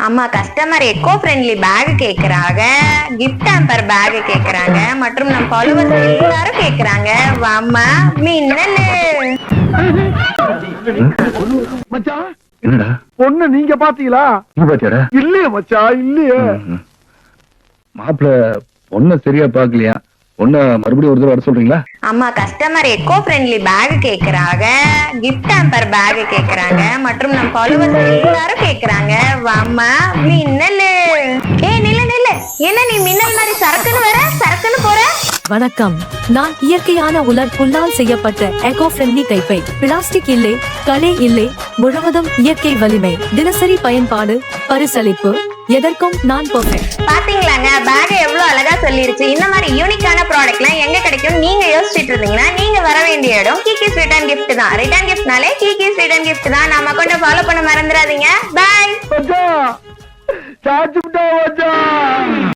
அம்மா customer echo friendly back கேக்குறாங்க, gift hamper back கேக்குறாங்க மற்றும் நம் ஃபாலோவர்ஸ் எல்லாரும் கேக்குறாங்க. வாம்மா மின்னலு. மச்சான் என்னடா பொண்ணு நீங்க பாத்தீங்களா? நீ பாத்தியாடா? இல்லையே மச்சான், இல்லையே. மாப்பிள்ள பொண்ண சரியா பாக்கலையா? பொண்ண மறுபடியும் ஒரு தடவை வர சொல்றீங்களா? அம்மா கஸ்டமர் எக்கோ ஃப்ரெண்ட்லி பேக் கேக்குறாங்க, கிஃப்ட் ஹேம்பர் பேக் கேக்குறாங்க மற்றும் நம் ஃபாலோவர்ஸ் எல்லாரும் கேக்குறாங்க. வாம்மா மின்னலு. நில்லு நில்லு, என்ன நீ மின்னல் மாதிரி சரக்குன்னு வர சரக்குன்னு போற? வணக்கம், நான் இயற்கையான உலர் புல்லால் செய்யப்பட்ட எக்கோ ஃப்ரெண்ட்லி கைப்பை. பிளாஸ்டிக் இல்லை, களே இல்லை, முழுவதும் இயற்கை வலிமை, தினசரி பயன்பாடு, பரிசளிப்பு, எதற்கும் நான் பெர்ஃபெக்ட். பாத்தீங்களாங்க, பேக் எவ்வளவு அழகா சொல்லிருச்சு. இந்த மாதிரி யூனிக்கான ப்ராடக்ட்லாம் எங்க கிடைக்கும் நீங்க யோசிச்சுட்டு இருந்தீங்கன்னா நீங்க வர வேண்டிய இடம் கீகீஸ் ரிட்டர்ன் கிஃப்ட் தான். ரிட்டர்ன் கிஃப்ட்னாலே கீகீஸ் ரிட்டர்ன் கிஃப்ட் தான். நம்ம அக்கௌண்ட்டை ஃபாலோ பண்ண மறந்துடாதீங்க. பை. மச்சான் சாச்சு விட்டா மச்சான்.